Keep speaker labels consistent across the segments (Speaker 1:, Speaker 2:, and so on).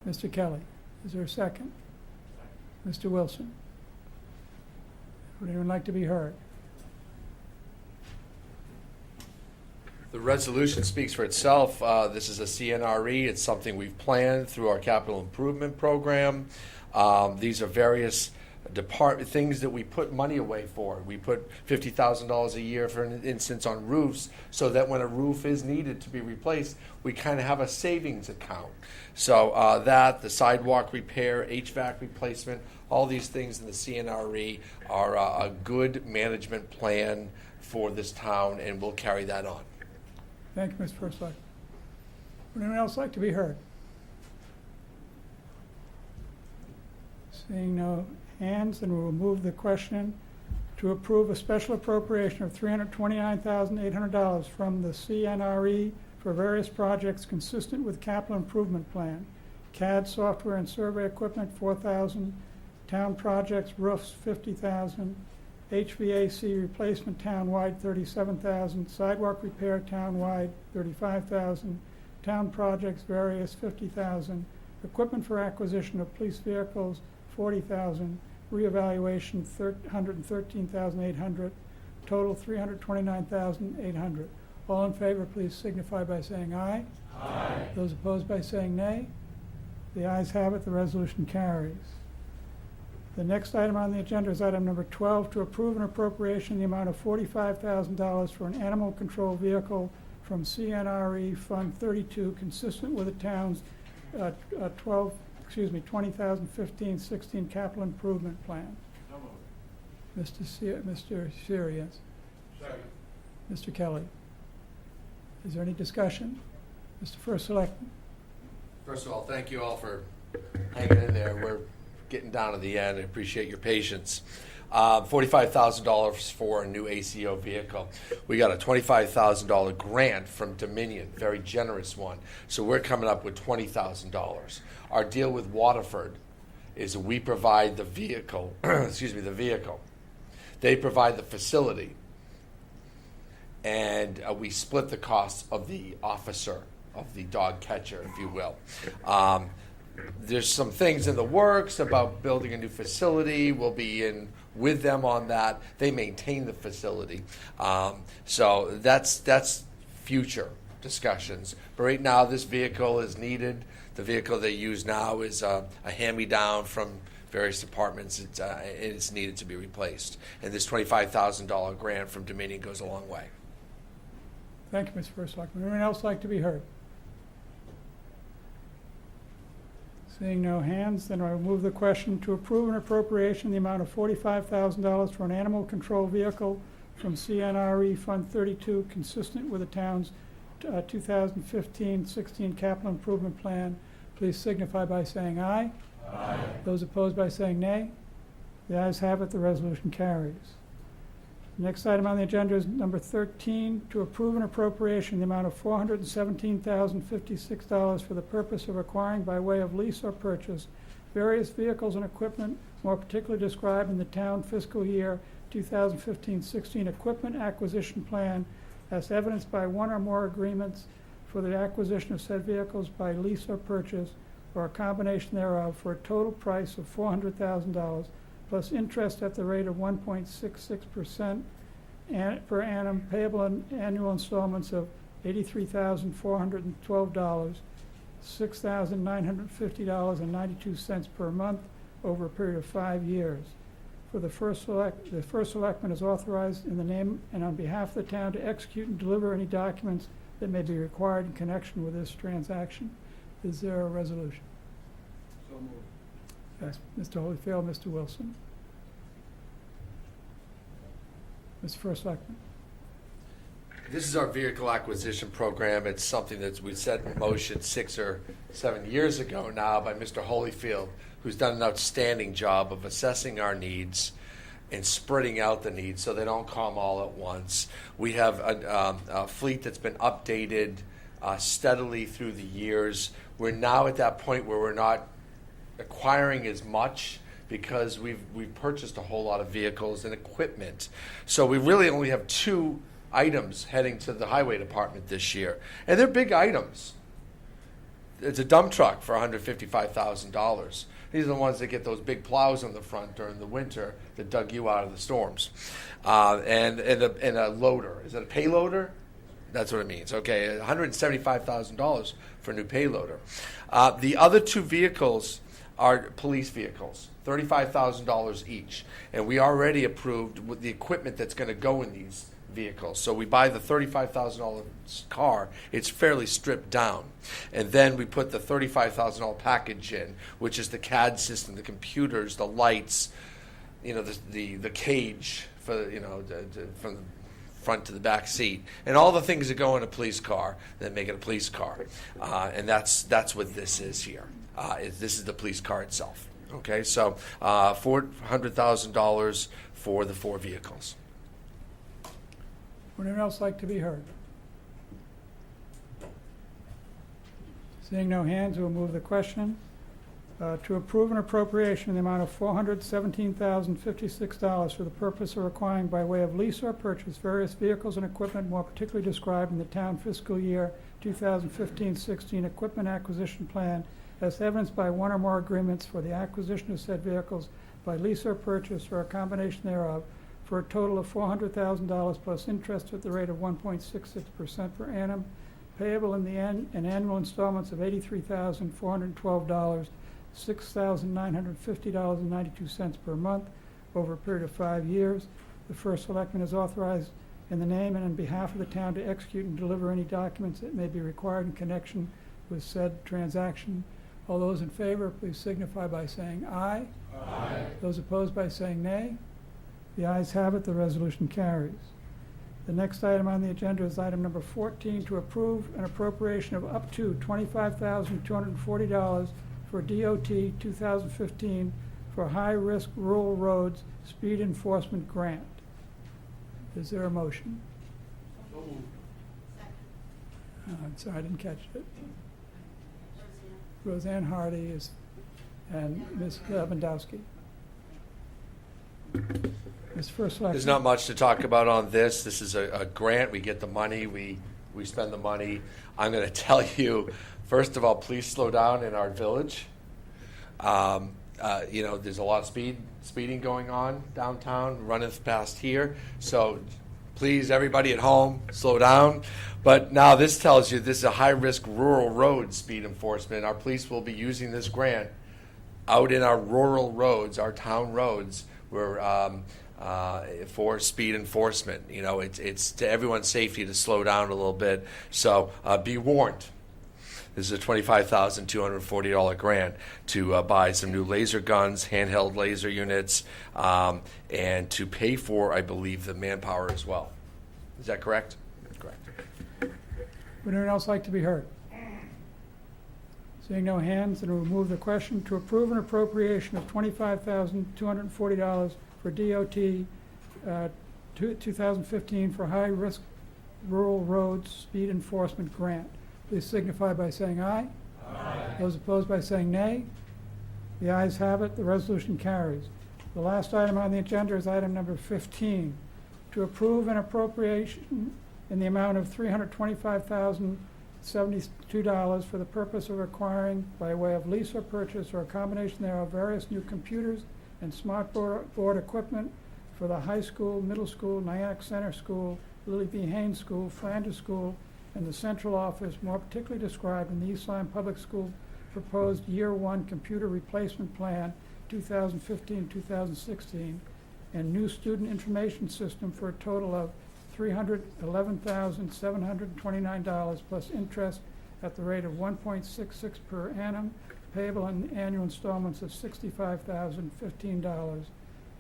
Speaker 1: Mr. Kelly. Is there a second? Mr. Wilson. Would anyone like to be heard?
Speaker 2: The resolution speaks for itself. This is a CNRE. It's something we've planned through our capital improvement program. These are various things that we put money away for. We put $50,000 a year, for instance, on roofs, so that when a roof is needed to be replaced, we kind of have a savings account. So the sidewalk repair, HVAC replacement, all these things in the CNRE are a good management plan for this town, and we'll carry that on.
Speaker 1: Thank you, Mr. First Selectman. Would anyone else like to be heard? Seeing no hands, then we will move the question to approve a special appropriation of $329,800 from the CNRE for various projects consistent with capital improvement plan. CAD software and survey equipment, $4,000. Town projects, roofs, $50,000. HVAC replacement townwide, $37,000. Sidewalk repair townwide, $35,000. Town projects various, $50,000. Equipment for acquisition of police vehicles, $40,000. Reevaluation, $113,800. Total, $329,800. All in favor, please signify by saying aye.
Speaker 3: Aye.
Speaker 1: Those opposed by saying nay. The ayes have it. The resolution carries. The next item on the agenda is item number 12, to approve an appropriation in the amount of $45,000 for an animal control vehicle from CNRE Fund 32, consistent with the town's 2015-16 capital improvement plan.
Speaker 3: So moved.
Speaker 1: Mr. Sirius.
Speaker 3: Second.
Speaker 1: Mr. Kelly. Is there any discussion? Mr. First Selectman.
Speaker 2: First of all, thank you all for hanging in there. We're getting down to the end. I appreciate your patience. $45,000 for a new ACO vehicle. We got a $25,000 grant from Dominion, very generous one. So we're coming up with $20,000. Our deal with Waterford is we provide the vehicle, the vehicle. They provide the facility. And we split the cost of the officer, of the dog catcher, if you will. There's some things in the works about building a new facility. We'll be in with them on that. They maintain the facility. So that's future discussions. But right now, this vehicle is needed. The vehicle they use now is a hand-me-down from various departments. It's needed to be replaced. And this $25,000 grant from Dominion goes a long way.
Speaker 1: Thank you, Mr. First Selectman. Anyone else like to be heard? Seeing no hands, then I will move the question to approve an appropriation in the amount of $45,000 for an animal control vehicle from CNRE Fund 32, consistent with the town's 2015-16 capital improvement plan. Please signify by saying aye.
Speaker 3: Aye.
Speaker 1: Those opposed by saying nay. The ayes have it. The resolution carries. Next item on the agenda is number 13, to approve an appropriation in the amount of $417,056 for the purpose of acquiring by way of lease or purchase various vehicles and equipment more particularly described in the town fiscal year 2015-16 equipment acquisition plan as evidenced by one or more agreements for the acquisition of said vehicles by lease or purchase or a combination thereof for a total price of $400,000 plus interest at the rate of 1.66% per annum, payable in annual installments of $83,412, $6,950.92 per month over a period of 5 years. For the first selectman is authorized in the name and on behalf of the town to execute and deliver any documents that may be required in connection with this transaction. Is there a resolution?
Speaker 3: So moved.
Speaker 1: Yes, Mr. Holyfield, Mr. Wilson. Mr. First Selectman.
Speaker 2: This is our vehicle acquisition program. It's something that we set in motion 6 or 7 years ago now by Mr. Holyfield, who's done an outstanding job of assessing our needs and spreading out the needs so they don't come all at once. We have a fleet that's been updated steadily through the years. We're now at that point where we're not acquiring as much because we've purchased a whole lot of vehicles and equipment. So we really only have 2 items heading to the highway department this year. And they're big items. it's a dump truck for $155,000. These are the ones that get those big plows on the front during the winter that dug you out of the storms. And a loader. Is it a payloader? That's what it means. Okay, $175,000 for a new payloader. The other two vehicles are police vehicles, $35,000 each. And we already approved with the equipment that's going to go in these vehicles. So we buy the $35,000 car, it's fairly stripped down. And then we put the $35,000 package in, which is the CAD system, the computers, the lights, the cage for, from the front to the back seat, and all the things that go in a police car that make it a police car. And that's what this is here. This is the police car itself. Okay, so $400,000 for the 4 vehicles.
Speaker 1: Would anyone else like to be heard? Seeing no hands, we'll move the question. To approve an appropriation in the amount of $417,056 for the purpose of acquiring by way of lease or purchase various vehicles and equipment more particularly described in the town fiscal year 2015-16 equipment acquisition plan as evidenced by one or more agreements for the acquisition of said vehicles by lease or purchase or a combination thereof for a total of $400,000 plus interest at the rate of 1.66% per annum, payable in annual installments of $83,412, $6,950.92 per month over a period of 5 years. The first selectman is authorized in the name and on behalf of the town to execute and deliver any documents that may be required in connection with said transaction. All those in favor, please signify by saying aye.
Speaker 3: Aye.
Speaker 1: Those opposed by saying nay. The ayes have it, the resolution carries. The next item on the agenda is item number 14, to approve an appropriation of up to $25,240 for DOT 2015 for high-risk rural roads speed enforcement grant. Is there a motion?
Speaker 3: So moved.
Speaker 1: I'm sorry, I didn't catch it. Roseanne Hardy is, and Ms. Lewandowski. Ms. First Selectman.
Speaker 2: There's not much to talk about on this. This is a grant. We get the money. We spend the money. I'm going to tell you, first of all, please slow down in our village. There's a lot of speeding going on downtown, running past here. So please, everybody at home, slow down. But now this tells you this is a high-risk rural road speed enforcement. Our police will be using this grant out in our rural roads, our town roads, where for speed enforcement. It's to everyone's safety to slow down a little bit. So be warned. This is a $25,240 grant to buy some new laser guns, handheld laser units, and to pay for, I believe, the manpower as well. Is that correct? Correct.
Speaker 1: Would anyone else like to be heard? Seeing no hands, then we'll move the question to approve an appropriation of $25,240 for DOT 2015 for high-risk rural roads speed enforcement grant. Please signify by saying aye.
Speaker 3: Aye.
Speaker 1: Those opposed by saying nay. The ayes have it. The resolution carries. The last item on the agenda is item number 15, to approve an appropriation in the amount of $325,072 for the purpose of acquiring by way of lease or purchase or a combination thereof various new computers and smart board equipment for the high school, middle school, Nyack Center School, Lily B. Haynes School, Flanders School, and the central office, more particularly described in the East Lyme Public School proposed Year 1 Computer Replacement Plan 2015-2016, and new student information system for a total of $311,729 plus interest at the rate of 1.66 per annum, payable in annual installments of $65,015,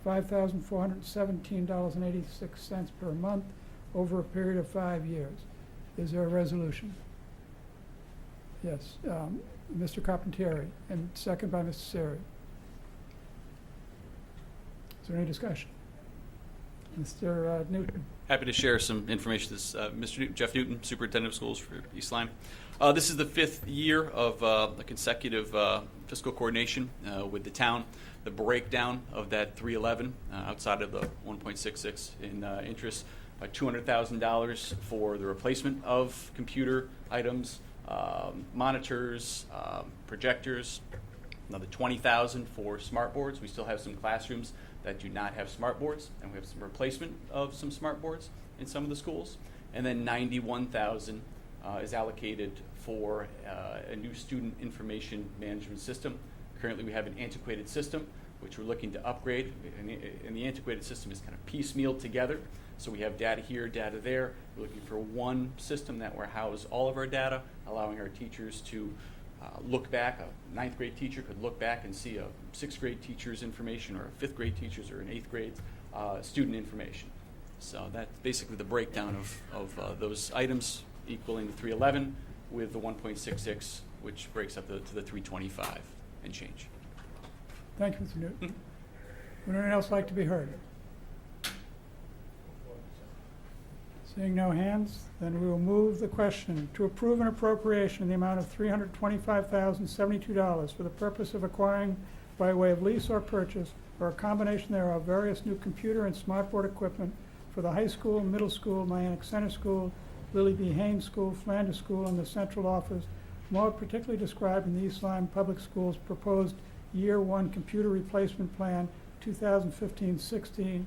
Speaker 1: $5,417.86 per month over a period of 5 years. Is there a resolution? Yes, Mr. Carpentieri, and second by Mr. Siri. Is there any discussion? Mr. Newton.
Speaker 4: Happy to share some information. This Mr. Jeff Newton, Superintendent of Schools for East Lyme. This is the 5th year of a consecutive fiscal coordination with the town. The breakdown of that 311 outside of the 1.66 in interest, $200,000 for the replacement of computer items, monitors, projectors, another $20,000 for smart boards. We still have some classrooms that do not have smart boards, and we have some replacement of some smart boards in some of the schools. And then $91,000 is allocated for a new student information management system. Currently, we have an antiquated system, which we're looking to upgrade, and the antiquated system is kind of piecemealed together. So we have data here, data there. We're looking for one system that will house all of our data, allowing our teachers to look back. A 9th grade teacher could look back and see a 6th grade teacher's information, or a 5th grade teacher's, or an 8th grade student information. So that's basically the breakdown of those items, equaling the 311 with the 1.66, which breaks up to the 325 and change.
Speaker 1: Thank you, Mr. Newton. Would anyone else like to be heard? Seeing no hands, then we will move the question to approve an appropriation in the amount of $325,072 for the purpose of acquiring by way of lease or purchase, or a combination thereof, various new computer and smartboard equipment for the high school, middle school, Niantic Center School, Lily B. Haynes School, Flanders School, and the central office, more particularly described in the East Lyme Public Schools proposed Year 1 Computer Replacement Plan 2015-16,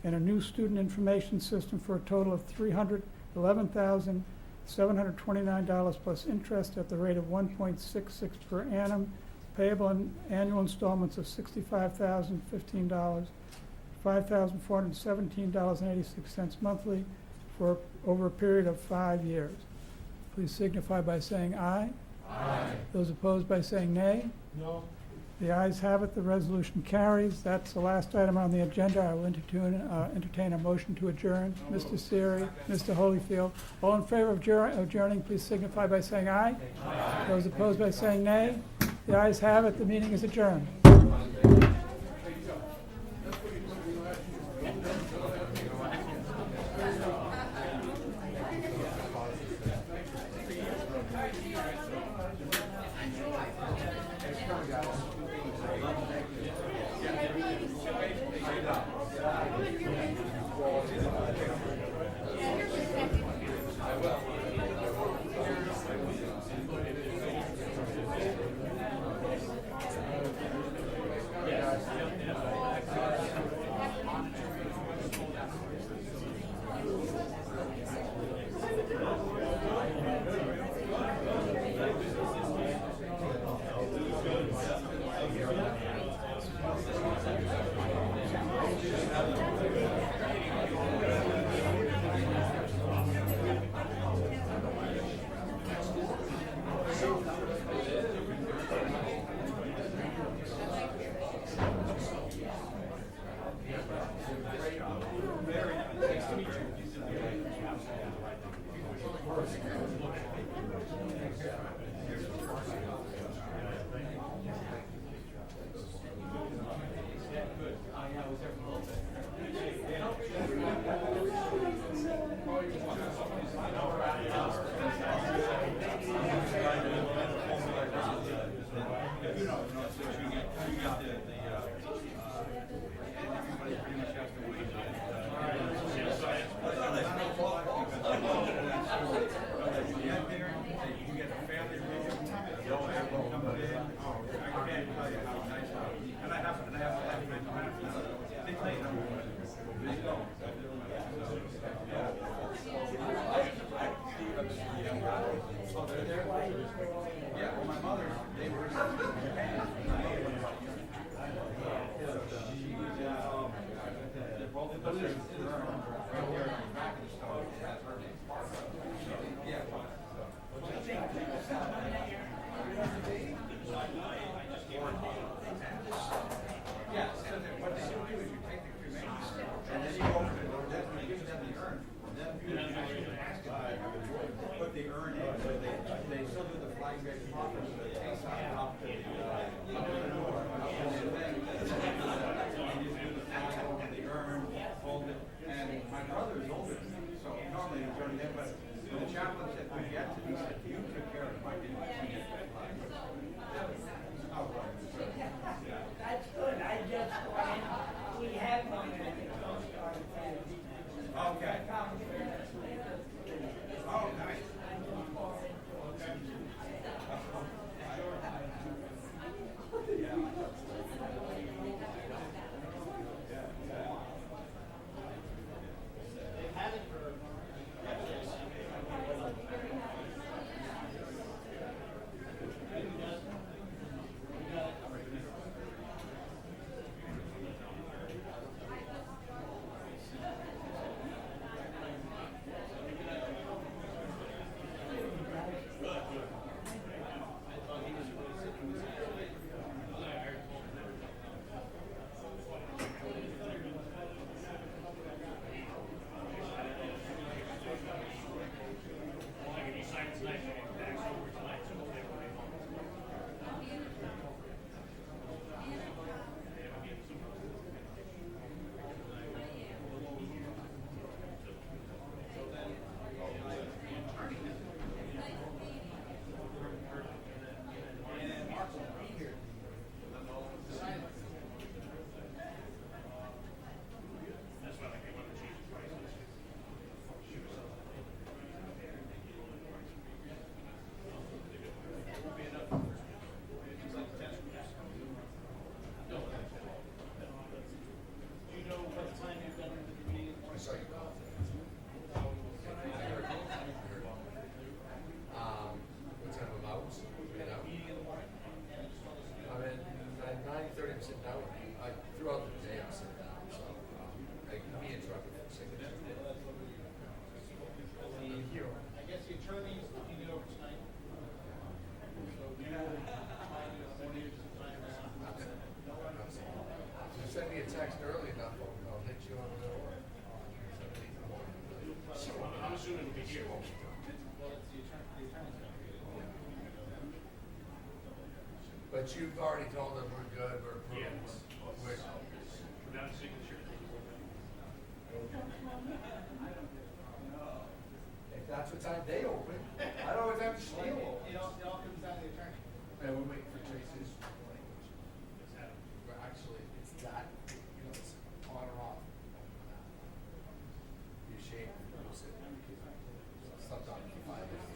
Speaker 1: and a new student information system for a total of $311,729 plus interest at the rate of 1.66 per annum, payable in annual installments of $65,015, $5,417.86 monthly for over a period of 5 years. Please signify by saying aye.
Speaker 3: Aye.
Speaker 1: Those opposed by saying nay.
Speaker 3: No.
Speaker 1: The ayes have it. The resolution carries. That's the last item on the agenda. I will entertain a motion to adjourn. Mr. Siri, Mr. Holyfield. All in favor of adjourning, please signify by saying aye.
Speaker 3: Aye.
Speaker 1: Those opposed by saying nay. The ayes have it. The meeting is adjourned.
Speaker 3: Okay. Oh, nice.
Speaker 2: But you've already told them we're good, we're approved. We're-
Speaker 3: Without signature.
Speaker 2: If that's what time they open, I don't know what time Steel opens.
Speaker 5: It all comes down to the attorney.
Speaker 2: And we're waiting for Tracy's language. But actually, it's that, you know, it's on or off. Be ashamed if you lose it. Sometimes you find it.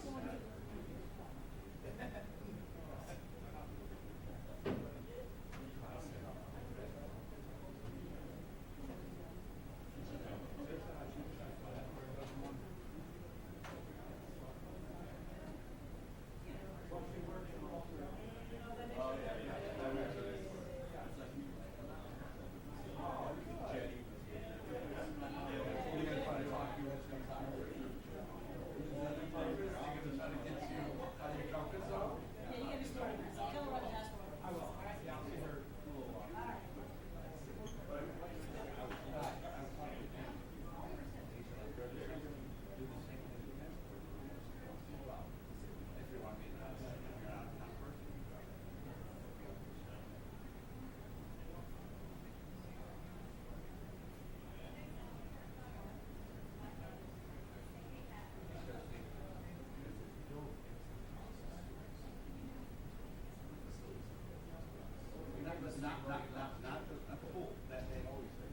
Speaker 5: Not the pool, that they always say.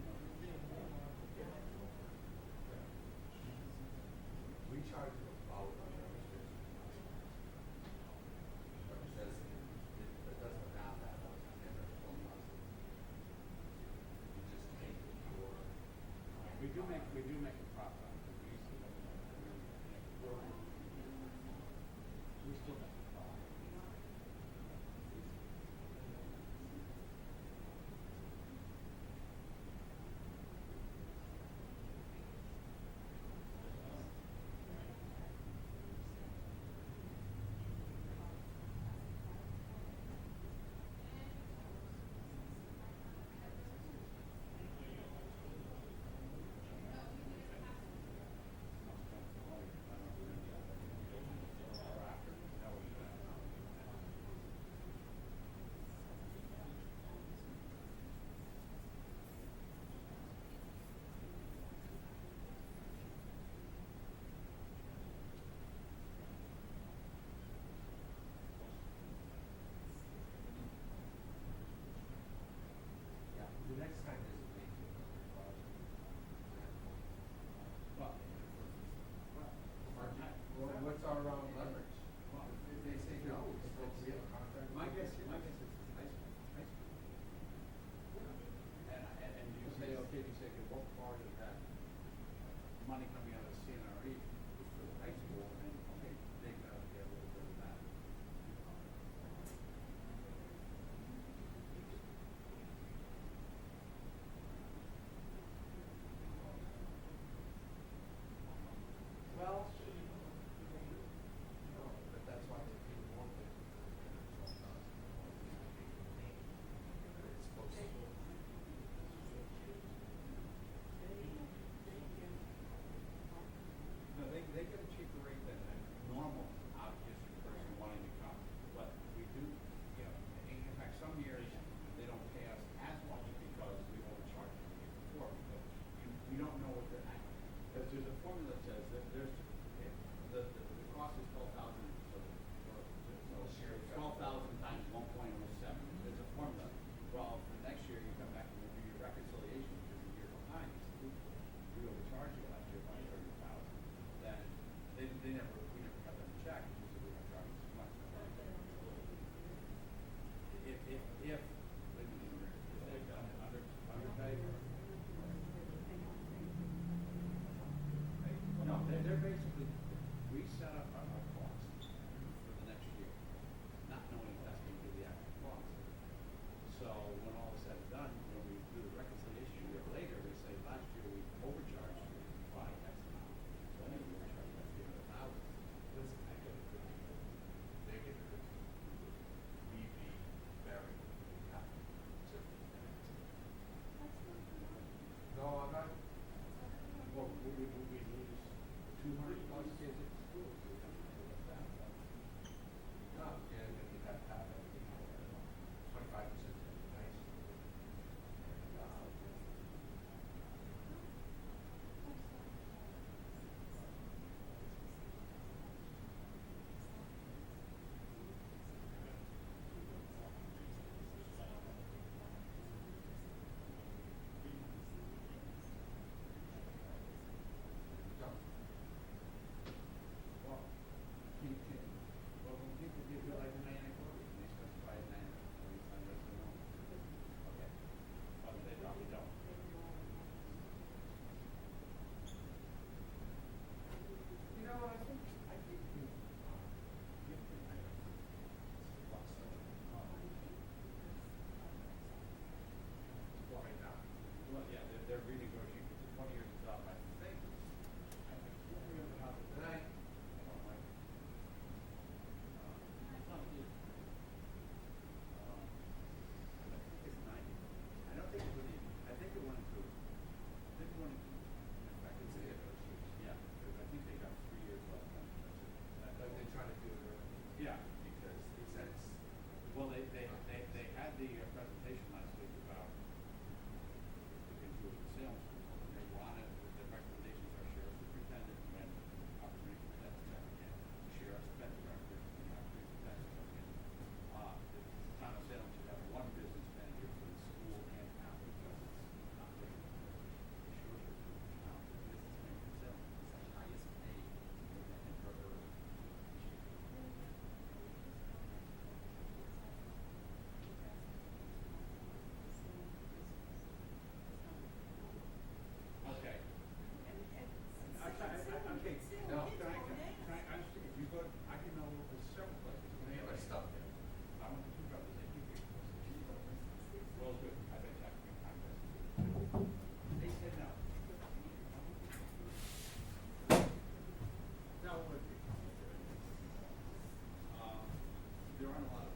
Speaker 2: We charge them about registration. But it says, it doesn't matter that much. Never told us. We just take your.
Speaker 5: We do make a profit on it. We still make a profit.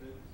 Speaker 5: bids